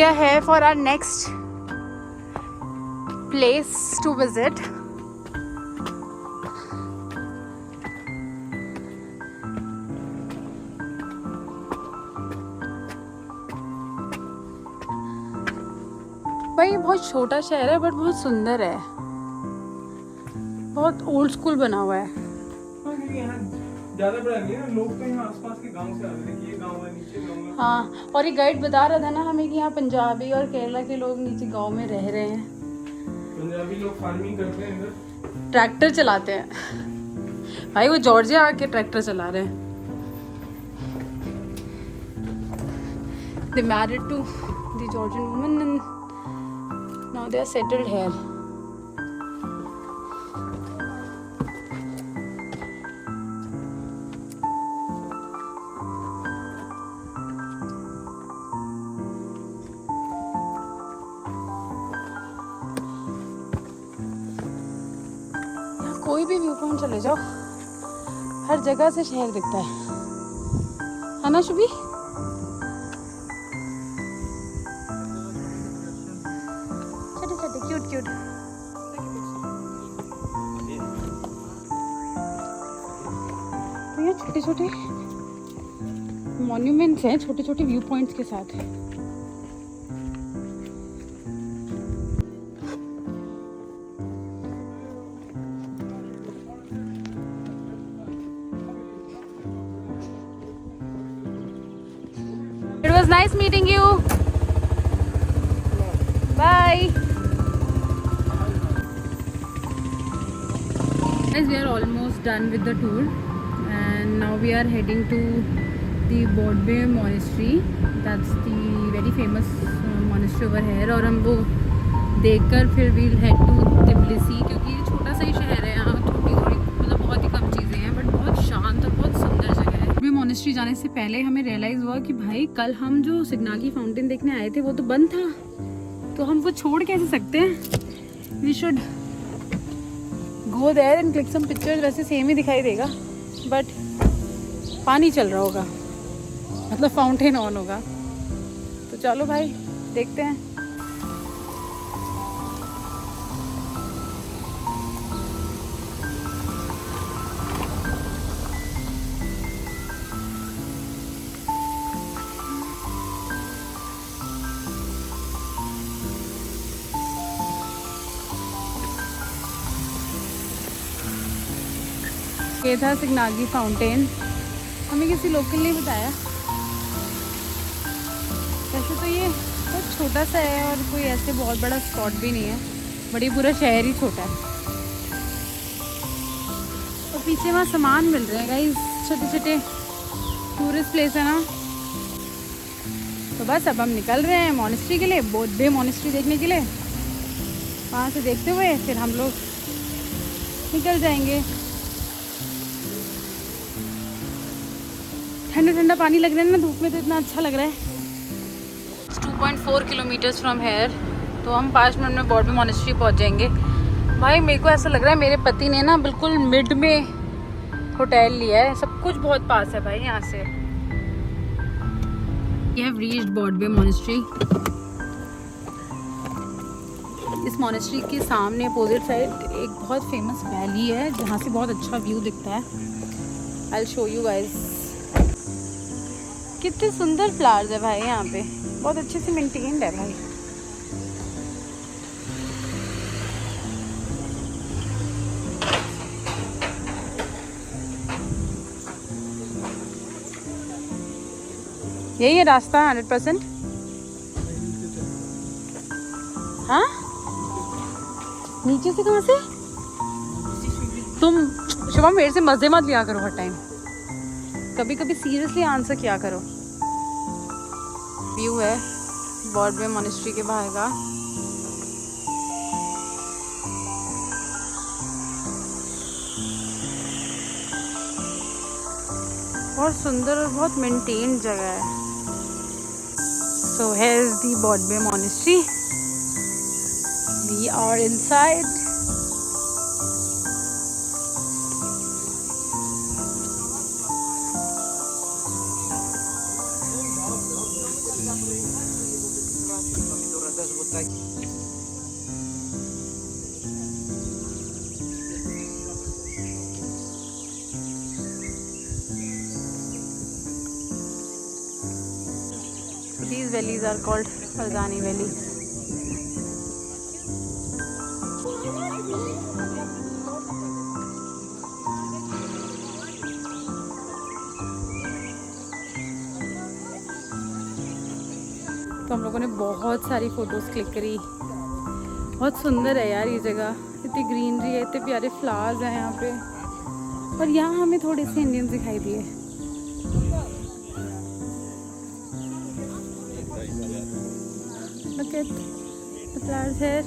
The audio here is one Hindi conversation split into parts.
we are here for our next place to visit. भाई बहुत छोटा शहर है बट बहुत सुंदर है, बहुत ओल्ड स्कूल बना हुआ है। यहाँ ज़्यादा बड़ा नहीं है, लोग तो यहाँ आसपास के गांव से आते हैं कि ये गांव है, नीचे गांव है। हाँ, और ये गाइड बता रहा था ना हमें कि यहाँ पंजाबी और केरला के लोग नीचे गांव में रह रहे हैं। पंजाबी लोग फार्मिंग करते हैं इधर, ट्रैक्टर चलाते हैं। भाई वो जॉर्जिया आके ट्रैक्टर चला रहे हैं। They married to the Georgian woman and now they are settled here. यहाँ कोई भी व्यू पॉइंट चले जाओ, हर जगह से शहर दिखता है ना शुभी? Cute cute. तो ये छोटे छोटे मॉन्यूमेंट्स हैं, छोटे छोटे व्यू पॉइंट्स के साथ। It was nice meeting you. Bye. Guys, we are almost done with the tour and now we are heading to the Bodbe monastery. That's the very famous monastery over here. और हम वो देखकर फिर we'll head to Tbilisi, क्योंकि ये छोटा सा ही शहर है। यहाँ छोटी थोड़ी मतलब बहुत ही कम चीज़ें हैं बट बहुत शांत और बहुत सुंदर जगह है। बोडबे मोनास्ट्री जाने से पहले हमें रियलाइज़ हुआ कि भाई कल हम जो सिगनागी फाउंटेन देखने आए थे वो तो बंद था, तो हम वो छोड़ कैसे सकते हैं। We should go there and click some pictures। वैसे सेम ही दिखाई देगा बट पानी चल रहा होगा, मतलब फाउंटेन ऑन होगा। तो चलो भाई देखते हैं। ये था सिगनागी फाउंटेन, हमें किसी लोकल ने बताया। वैसे तो ये बहुत छोटा सा है और कोई ऐसे बहुत बड़ा स्पॉट भी नहीं है, बड़ी पूरा शहर ही छोटा है। और पीछे वहाँ सामान मिल रहे हैं गाइस, छोटे छोटे टूरिस्ट प्लेस है ना। तो बस अब हम निकल रहे हैं मोनेस्ट्री के लिए, बोडबे मोनेस्ट्री देखने के लिए। वहाँ से देखते हुए फिर हम लोग निकल जाएंगे। ठंडा ठंडा पानी लग रहा है ना, धूप में तो इतना अच्छा लग रहा है। 2.4 किलोमीटर्स फ्रॉम हेयर, तो हम 5 मिनट में बोडबे मोनेस्ट्री पहुंच जाएंगे। भाई मेरे को ऐसा लग रहा है मेरे पति ने ना बिल्कुल मिड में होटल लिया है, सब कुछ बहुत पास है भाई यहाँ से। We have reached Bodbe monastery. इस मोनेस्ट्री के सामने अपोजिट साइड एक बहुत फेमस वैली है जहाँ से बहुत अच्छा व्यू दिखता है। I'll show you guys। कितने सुंदर फ्लावर्स है भाई यहाँ पे, बहुत अच्छे से मेंटेन्ड है भाई। यही है रास्ता 100%। हाँ, नीचे से कहाँ से? तुम शुभम मेरे से मजे मत लिया करो हर टाइम, कभी कभी सीरियसली आंसर किया करो। व्यू है बोडबे मोनेस्ट्री के बाहर का। बहुत सुंदर और बहुत मेंटेन्ड जगह है। So here is the Bodbe monastery. We are inside. These valleys are called Farzani Valley. तो हम लोगों ने बहुत सारी फ़ोटोज़ क्लिक करी। बहुत सुंदर है यार ये जगह, इतनी ग्रीनरी है, इतने प्यारे फ्लावर्स हैं यहाँ पे। और यहाँ हमें थोड़े से इंडियंस दिखाई दिए। Look at the flowers here.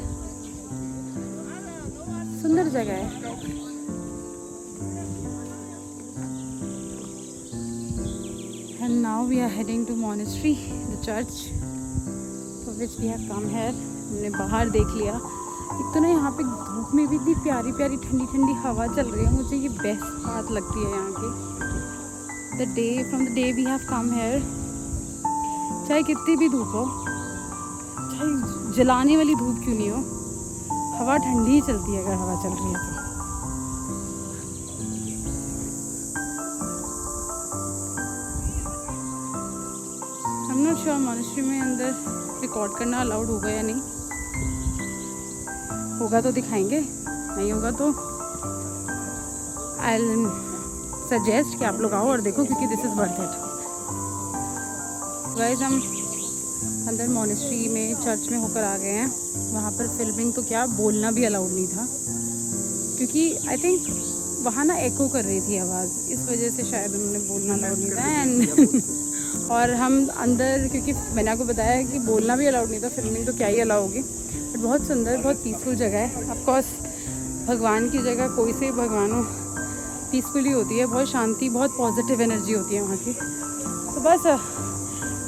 सुंदर जगह है। And now we are heading to monastery, the church, for which we have come here. हमने बाहर देख लिया। एक तो ना यहाँ पे धूप में भी इतनी प्यारी प्यारी ठंडी ठंडी हवा चल रही है, मुझे ये बेस्ट बात लगती है यहाँ की। From the day we have come here, चाहे कितनी भी धूप हो, चाहे जलाने वाली धूप क्यों नहीं हो, हवा ठंडी ही चलती है अगर हवा चल रही है तो। I'm not sure मॉनेस्ट्री में अंदर रिकॉर्ड करना अलाउड होगा या नहीं। होगा तो दिखाएंगे, नहीं होगा तो I'll suggest कि आप लोग आओ और देखो, क्योंकि this is worth it. Guys हम अंदर मॉनेस्ट्री में चर्च में होकर आ गए हैं। वहाँ पर फिल्मिंग तो क्या, बोलना भी अलाउड नहीं था, क्योंकि आई थिंक वहाँ ना एको कर रही थी आवाज़, इस वजह से शायद उन्होंने बोलना अलाउड नहीं था। एंड और हम अंदर, क्योंकि मैंने आपको बताया कि बोलना भी अलाउड नहीं था, फिल्मिंग तो क्या ही अलाउ होगी। बट बहुत सुंदर, बहुत पीसफुल जगह है। ऑफकोर्स भगवान की जगह कोई से भगवान हो, पीसफुली होती है, बहुत शांति, बहुत पॉजिटिव एनर्जी होती है वहाँ की। तो बस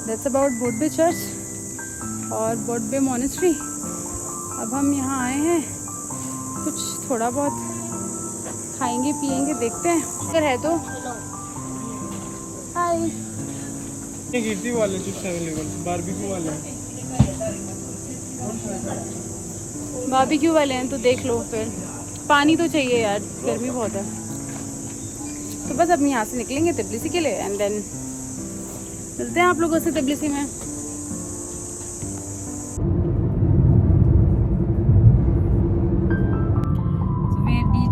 दैट्स अबाउट बोडबे चर्च और बोडबे मॉनेस्ट्री। अब हम यहाँ आए हैं, कुछ थोड़ा बहुत खाएंगे पिएंगे, देखते हैं अगर है तो। हाय, ये गिरती वाले चिप्स अवेलेबल, बारबेक्यू वाले हैं। बारबेक्यू वाले हैं तो देख लो। फिर पानी तो चाहिए यार, गर्मी बहुत है। तो बस अब यहाँ से निकलेंगे तिब्लिसी के लिए, एंड देन मिलते हैं आप लोगों से तिब्लिसी में।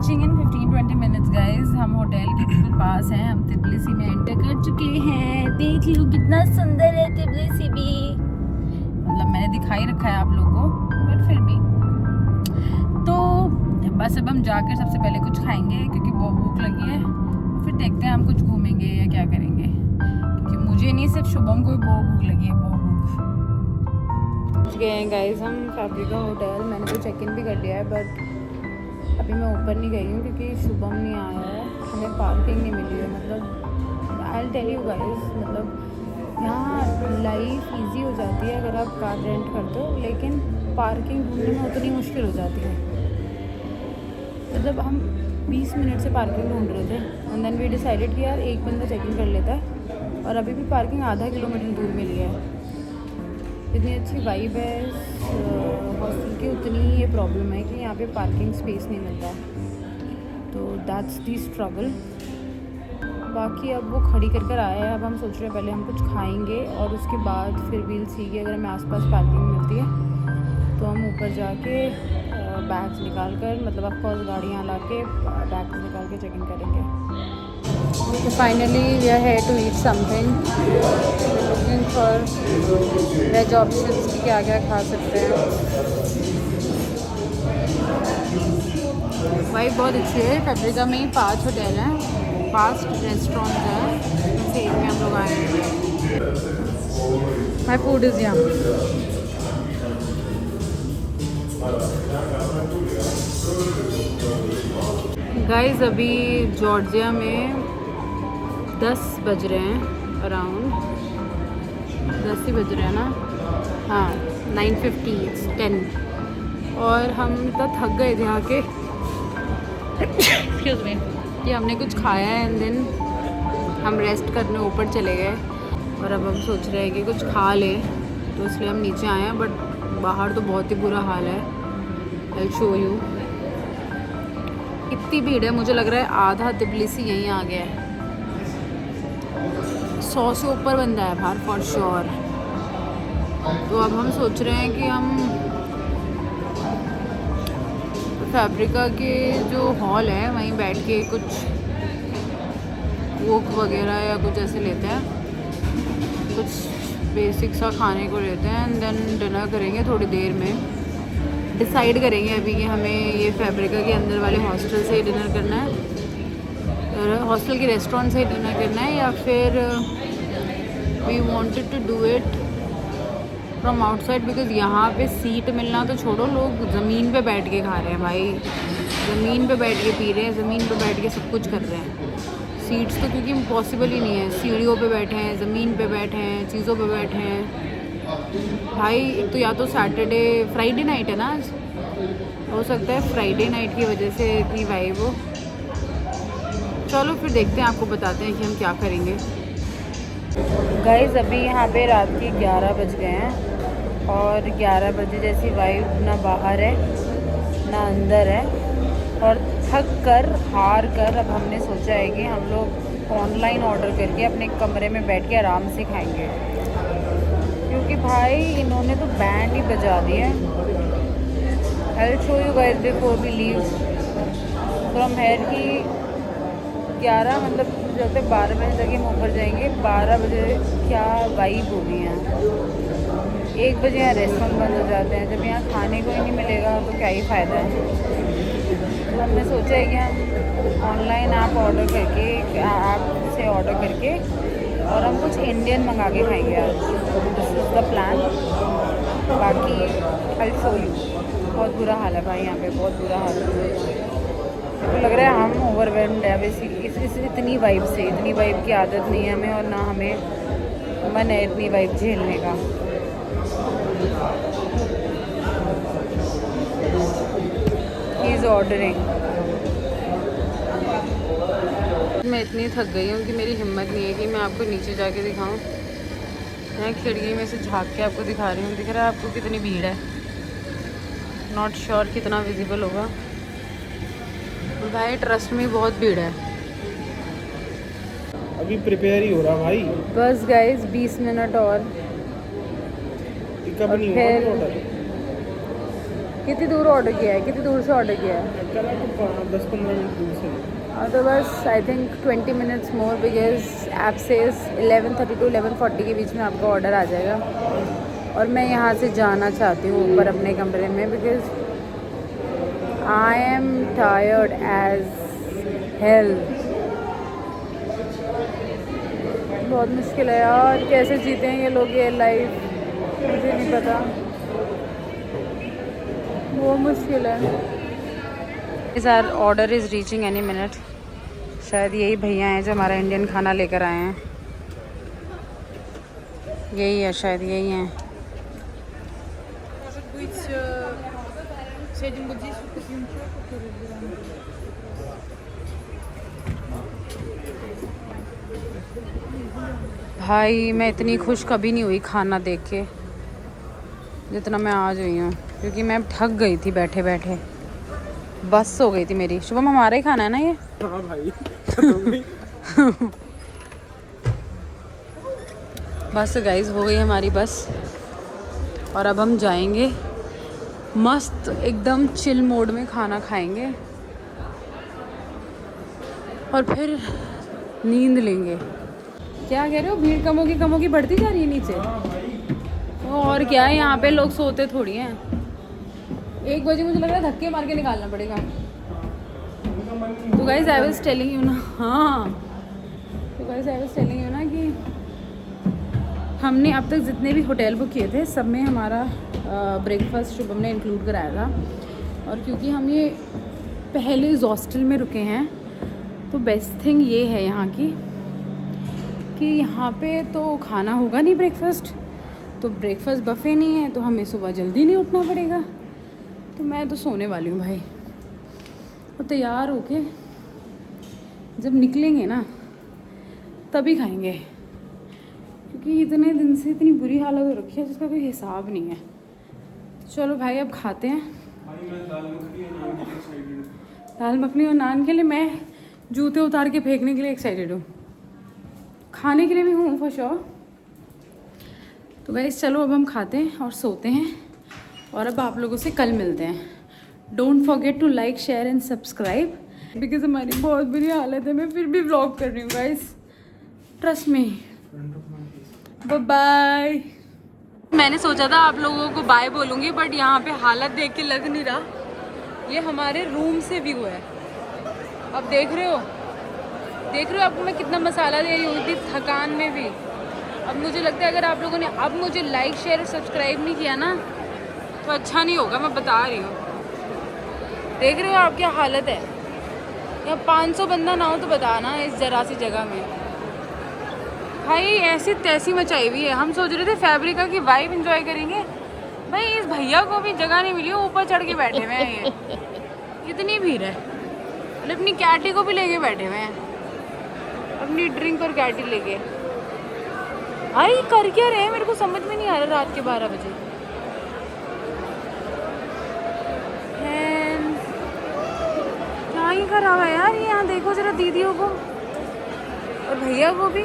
इन 15-20 मिनट्स गाइज, हम होटल के बिल्कुल पास हैं। हम तिब्लिसी में एंटर कर चुके हैं। देख लो कितना सुंदर है तिब्लिसी भी। मतलब मैंने दिखाई रखा है आप लोगों को, बट फिर भी। तो बस अब हम जाकर सबसे पहले कुछ खाएंगे, क्योंकि बहुत भूख लगी है। फिर देखते हैं हम कुछ घूमेंगे या क्या करेंगे, क्योंकि मुझे नहीं, सिर्फ शुभम को बहुत भूख लगी है, बहुत भूख। पहुँच गए हैं गाइज हम फैब्रिका होटल। मैंने तो चेक इन भी कर लिया है, बट अभी मैं ऊपर नहीं गई हूँ क्योंकि शुभम नहीं आया है, हमें पार्किंग नहीं मिली है। मतलब I will tell you guys, मतलब यहाँ लाइफ इजी हो जाती है अगर आप कार रेंट करते हो, लेकिन पार्किंग ढूंढने में उतनी मुश्किल हो जाती है। मतलब हम 20 मिनट से पार्किंग ढूंढ रहे थे, एंड देन वी डिसाइडेड कि यार एक बंदा चेक इन कर लेता है, और अभी भी पार्किंग आधा किलोमीटर दूर मिली है। इतनी अच्छी वाइब है हॉस्टल की, उतनी ही ये प्रॉब्लम है कि यहाँ पे पार्किंग स्पेस नहीं मिलता। तो दैट्स दी स्ट्रगल। बाकी अब वो खड़ी कर आया है। अब हम सोच रहे हैं पहले हम कुछ खाएंगे और उसके बाद फिर व्हील सी कि अगर हमें आसपास पार्किंग मिलती है तो हम ऊपर जाके बैग्स निकाल कर, मतलब ऑफकोर्स गाड़ियाँ ला के बैग्स निकाल के चेक इन करेंगे। Finally we are here to eat something, looking for veg options कि क्या क्या खा सकते हैं। वाइब बहुत अच्छी है। फैब्रिका में ही 5 होटल हैं, 5 रेस्टोरेंट हैं, उनसे एक में हम लोग आए हैं। My food is yum. Guys अभी जॉर्जिया में 10 बज रहे हैं, अराउंड 10 ही बज रहे हैं ना, हाँ 9:50, 10। और हम इतना थक गए थे आके एक्सक्यूज़ मी कि हमने कुछ खाया है, एंड देन हम रेस्ट करने ऊपर चले गए। और अब हम सोच रहे हैं कि कुछ खा लें, तो इसलिए हम नीचे आए हैं, बट बाहर तो बहुत ही बुरा हाल है। आई शो यू, इतनी भीड़ है, मुझे लग रहा है आधा तिबलिसी यहीं आ गया है। 100 से ऊपर बंदा है बाहर फॉर श्योर। तो अब हम सोच रहे हैं कि हम फैब्रिका के जो हॉल है वहीं बैठ के कुछ वोक वगैरह या कुछ ऐसे लेते हैं, कुछ बेसिक सा खाने को लेते हैं एंड देन डिनर करेंगे थोड़ी देर में। डिसाइड करेंगे अभी कि हमें ये फैब्रिका के अंदर वाले हॉस्टल से ही डिनर करना है, हॉस्टल के रेस्टोरेंट से ही डिनर करना है, या फिर we wanted to do it from outside, because यहाँ पे सीट मिलना तो छोड़ो, लोग ज़मीन पे बैठ के खा रहे हैं भाई, ज़मीन पे बैठ के पी रहे हैं, ज़मीन पे बैठ के सब कुछ कर रहे हैं। सीट्स तो क्योंकि पॉसिबल ही नहीं है, सीढ़ियों पे बैठे हैं, ज़मीन पे बैठे हैं, चीज़ों पे बैठे हैं भाई। एक तो या तो सैटरडे फ्राइडे नाइट है ना आज, हो सकता है फ्राइडे नाइट की वजह से इतनी वाइब हो। चलो फिर देखते हैं, आपको बताते हैं कि हम क्या करेंगे। गाइस अभी यहाँ पे रात के 11 बज गए हैं और 11 बजे जैसी वाइब ना बाहर है ना अंदर है, और थक कर हार कर अब हमने सोचा है कि हम लोग ऑनलाइन ऑर्डर करके अपने कमरे में बैठ के आराम से खाएंगे, क्योंकि भाई इन्होंने तो बैंड ही बजा दिए। I show you guys before we leave from here की 11 मतलब जब तक 12 बजे तक हम ऊपर जाएंगे, 12 बजे क्या वाइब होगी यहाँ। 1 बजे यहाँ रेस्टोरेंट बंद हो जाते हैं, जब यहाँ खाने को ही नहीं मिलेगा तो क्या ही फ़ायदा है। तो हमने सोचा है कि हम ऑनलाइन ऐप ऑर्डर करके, ऐप से ऑर्डर करके और हम कुछ इंडियन मंगा के खाएंगे आज। This is the plan. बाकी आई शो यू, बहुत बुरा हाल है भाई यहाँ पे, बहुत बुरा हाल है। तो लग रहा है हम ओवरवेल्म्ड है बेसिकली इस इतनी वाइब से। इतनी वाइब की आदत नहीं है हमें, और ना हमें मन है इतनी वाइब झेलने का। He is ordering. मैं इतनी थक गई हूँ कि मेरी हिम्मत नहीं है कि मैं आपको नीचे जाके दिखाऊँ। मैं खिड़की में से झाँक के आपको दिखा रही हूँ। दिख रहा है आपको कितनी भीड़ है? नॉट श्योर कितना विजिबल होगा भाई, ट्रस्ट में बहुत भीड़ है। अभी प्रिपेयर ही हो रहा भाई। बस गाइस 20 मिनट और कब नहीं फिर हुआ? कितनी दूर ऑर्डर किया है? कितनी दूर से ऑर्डर किया है? 10-15 मिनट दूर से। तो बस I think 20 minutes more, because app से 11:30 to 11:40 के बीच में आपका ऑर्डर आ जाएगा। और मैं यहाँ से जाना चाहती हूँ ऊपर अपने कमरे में, because I am tired as hell. बहुत मुश्किल है यार, कैसे जीते हैं ये लोग ये लाइफ, मुझे नहीं पता, बहुत मुश्किल है। इस our order is reaching any minute. शायद यही भैया हैं जो हमारा इंडियन खाना लेकर आए हैं, यही है, शायद यही हैं। भाई मैं इतनी खुश कभी नहीं हुई खाना देख के जितना मैं आज हुई हूँ, क्योंकि मैं थक गई थी बैठे बैठे, बस हो गई थी मेरी। शुभम हमारा ही खाना है ना ये? हाँ भाई। बस गाइस हो गई हमारी बस, और अब हम जाएंगे मस्त एकदम चिल मोड में खाना खाएंगे और फिर नींद लेंगे। क्या कह रहे हो? भीड़ कम होगी बढ़ती जा रही है नीचे। और क्या है, यहाँ पे लोग सोते थोड़ी हैं। 1 बजे मुझे लग रहा है धक्के मार के निकालना पड़ेगा। तो guys I was telling you ना, हाँ, तो guys I was telling you ना कि हमने अब तक जितने भी होटल बुक किए थे सब में हमारा ब्रेकफास्ट शुभम ने इंक्लूड कराया था। और क्योंकि हम ये पहले इस हॉस्टल में रुके हैं, तो बेस्ट थिंग ये है यहाँ की कि यहाँ पे तो खाना होगा नहीं ब्रेकफास्ट, तो ब्रेकफास्ट बफे नहीं है, तो हमें सुबह जल्दी नहीं उठना पड़ेगा। तो मैं तो सोने वाली हूँ भाई, और तैयार होके जब निकलेंगे ना तभी खाएंगे, क्योंकि इतने दिन से इतनी बुरी हालत हो रखी है जिसका कोई हिसाब नहीं है। चलो भाई अब खाते हैं। भाई मैं दाल मखनी और नान के लिए एक्साइटेड हूँ। दाल मखनी और नान के लिए मैं जूते उतार के फेंकने के लिए एक्साइटेड हूँ, खाने के लिए भी हूँ फॉर श्योर। तो गाइस चलो अब हम खाते हैं और सोते हैं, और अब आप लोगों से कल मिलते हैं। Don't forget to like share and subscribe, because हमारी बहुत बुरी हालत है। मैं फिर भी व्लॉग कर रही हूँ guys, trust me. Bye bye. मैंने सोचा था आप लोगों को बाय बोलूँगी, बट यहाँ पे हालत देख के लग नहीं रहा। ये हमारे रूम से व्यू है, अब देख रहे हो आपको मैं कितना मसाला दे रही हूँ इतनी थकान में भी। अब मुझे लगता है अगर आप लोगों ने अब मुझे लाइक शेयर और सब्सक्राइब नहीं किया ना तो अच्छा नहीं होगा, मैं बता रही हूँ। देख रहे हो आप क्या हालत है। यहाँ 500 बंदा ना हो तो बताना इस जरा सी जगह में। भाई ऐसी तैसी मचाई हुई है। हम सोच रहे थे फैब्रिका की वाइब एंजॉय करेंगे, भाई इस भैया को भी जगह नहीं मिली, ऊपर चढ़ के बैठे हुए हैं। ये इतनी भीड़ है, अपनी कैटी को भी लेके बैठे हुए हैं, अपनी ड्रिंक और कैटी लेके। भाई कर क्या रहे हैं मेरे को समझ में नहीं आ रहा। रात के 12 बजे क्या ही करा हुआ है यार। यहाँ देखो जरा दीदियों को और भैया को भी।